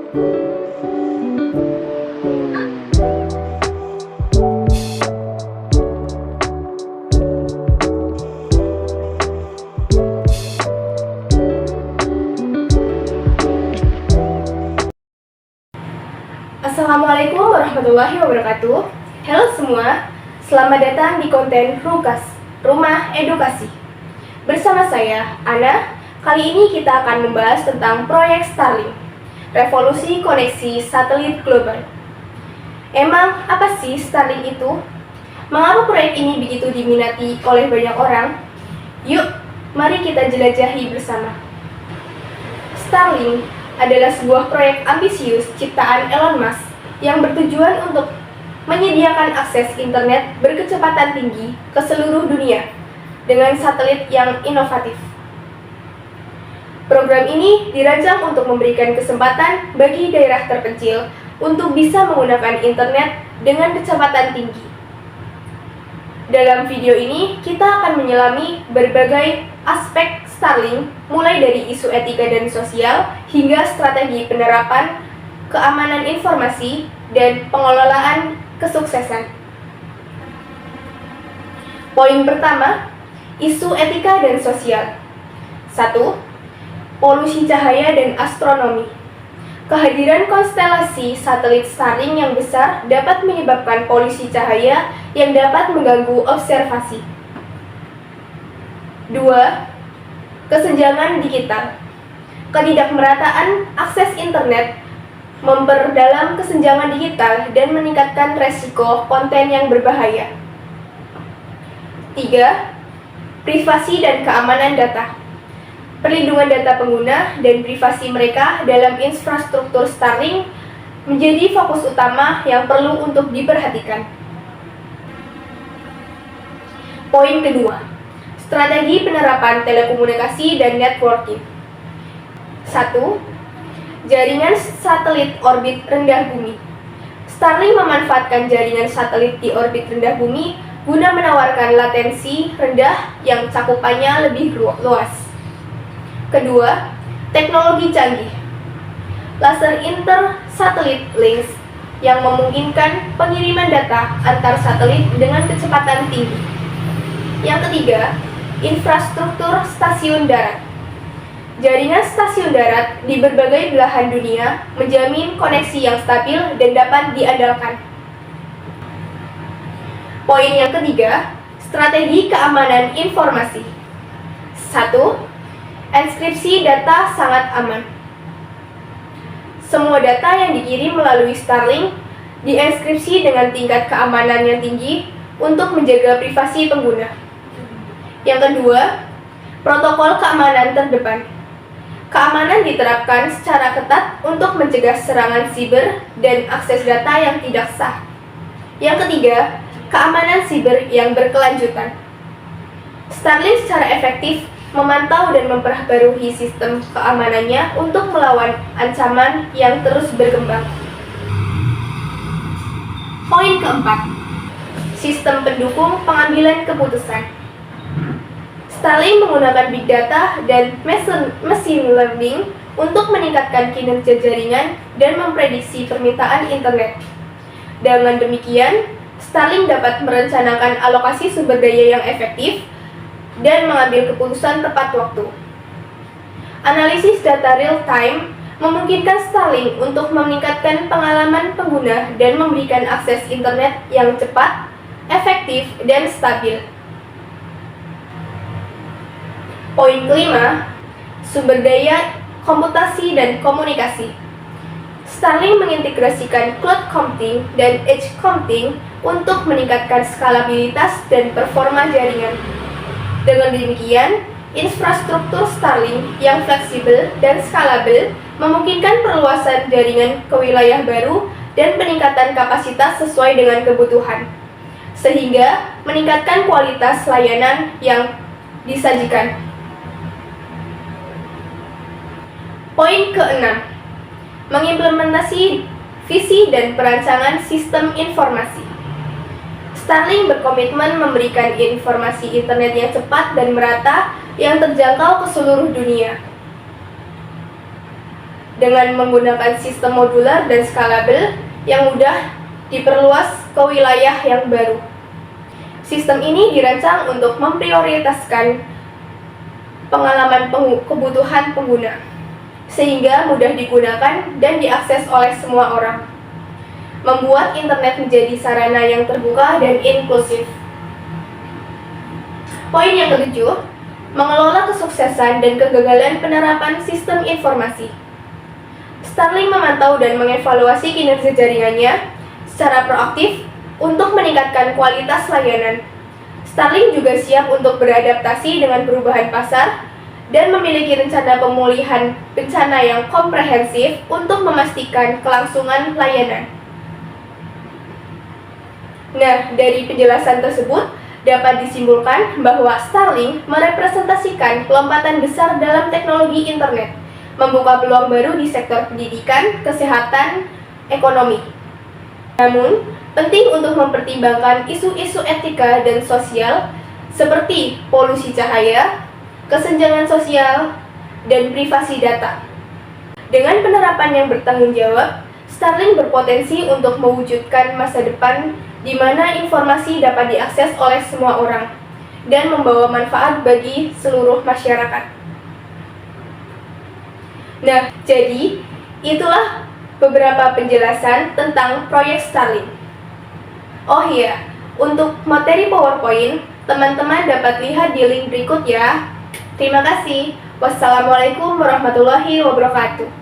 Assalamualaikum warahmatullahi wabarakatuh. Halo semua, selamat datang di konten RUKAS, Rumah Edukasi. Bersama saya, Ana. Kali ini kita akan membahas tentang proyek Starlink, revolusi koneksi satelit global. Emang apa sih Starlink itu? Mengapa proyek ini begitu diminati oleh banyak orang? Yuk, mari kita jelajahi bersama. Starlink adalah sebuah proyek ambisius ciptaan Elon Musk yang bertujuan untuk menyediakan akses internet berkecepatan tinggi ke seluruh dunia dengan satelit yang inovatif. Program ini dirancang untuk memberikan kesempatan bagi daerah terpencil untuk bisa menggunakan internet dengan kecepatan tinggi. Dalam video ini, kita akan menyelami berbagai aspek Starlink, mulai dari isu etika dan sosial hingga strategi penerapan, keamanan informasi, dan pengelolaan kesuksesan. Poin pertama, isu etika dan sosial. 1. Polusi cahaya dan astronomi. Kehadiran konstelasi satelit Starlink yang besar dapat menyebabkan polusi cahaya yang dapat mengganggu observasi. 2. Kesenjangan digital. Ketidakmerataan akses internet memperdalam kesenjangan digital dan meningkatkan resiko konten yang berbahaya. 3. Privasi dan keamanan data. Perlindungan data pengguna dan privasi mereka dalam infrastruktur Starlink menjadi fokus utama yang perlu untuk diperhatikan. Poin kedua, strategi penerapan telekomunikasi dan networking. 1. Jaringan satelit orbit rendah bumi. Starlink memanfaatkan jaringan satelit di orbit rendah bumi guna menawarkan latensi rendah yang cakupannya lebih luas. Kedua, teknologi canggih. Laser inter-satelit links yang memungkinkan pengiriman data antar satelit dengan kecepatan tinggi. Yang ketiga, infrastruktur stasiun darat. Jaringan stasiun darat di berbagai belahan dunia menjamin koneksi yang stabil dan dapat diandalkan. Poin yang ketiga, strategi keamanan informasi. 1. Enskripsi data sangat aman. Semua data yang dikirim melalui Starlink dienkripsi dengan tingkat keamanan yang tinggi untuk menjaga privasi pengguna. Yang kedua, protokol keamanan terdepan. Keamanan diterapkan secara ketat untuk mencegah serangan siber dan akses data yang tidak sah. Yang ketiga, keamanan siber yang berkelanjutan. Starlink secara efektif memantau dan memperbarui sistem keamanannya untuk melawan ancaman yang terus berkembang. Poin keempat, sistem pendukung pengambilan keputusan. Starlink menggunakan big data dan machine learning untuk meningkatkan kinerja jaringan dan memprediksi permintaan internet. Dengan demikian, Starlink dapat merencanakan alokasi sumber daya yang efektif dan mengambil keputusan tepat waktu. Analisis data real-time memungkinkan Starlink untuk meningkatkan pengalaman pengguna dan memberikan akses internet yang cepat, efektif, dan stabil. Poin kelima, sumber daya, komputasi, dan komunikasi. Starlink mengintegrasikan cloud computing dan edge computing untuk meningkatkan skalabilitas dan performa jaringan. Dengan demikian, infrastruktur Starlink yang fleksibel dan skalabel memungkinkan perluasan jaringan ke wilayah baru dan peningkatan kapasitas sesuai dengan kebutuhan, sehingga meningkatkan kualitas layanan yang disajikan. Poin keenam, mengimplementasi visi dan perancangan sistem informasi. Starlink berkomitmen memberikan informasi internet yang cepat dan merata yang terjangkau ke seluruh dunia. dengan menggunakan sistem modular dan skalabel yang mudah diperluas ke wilayah yang baru. Sistem ini dirancang untuk memprioritaskan pengalaman kebutuhan pengguna, sehingga mudah digunakan dan diakses oleh semua orang, membuat internet menjadi sarana yang terbuka dan inklusif. Poin yang ketujuh, mengelola kesuksesan dan kegagalan penerapan sistem informasi. Starlink memantau dan mengevaluasi kinerja jaringannya secara proaktif untuk meningkatkan kualitas layanan. Starlink juga siap untuk beradaptasi dengan perubahan pasar dan memiliki rencana pemulihan bencana yang komprehensif untuk memastikan kelangsungan layanan. Nah, dari penjelasan tersebut dapat disimpulkan bahwa Starlink merepresentasikan lompatan besar dalam teknologi internet, membuka peluang baru di sektor pendidikan, kesehatan, ekonomi. Namun, penting untuk mempertimbangkan isu-isu etika dan sosial seperti polusi cahaya, kesenjangan sosial, dan privasi data. Dengan penerapan yang bertanggung jawab, Starlink berpotensi untuk mewujudkan masa depan di mana informasi dapat diakses oleh semua orang dan membawa manfaat bagi seluruh masyarakat. Nah, jadi itulah beberapa penjelasan tentang proyek Starlink. Oh iya, untuk materi PowerPoint, teman-teman dapat lihat di link berikut ya. Terima kasih. Wassalamualaikum warahmatullahi wabarakatuh.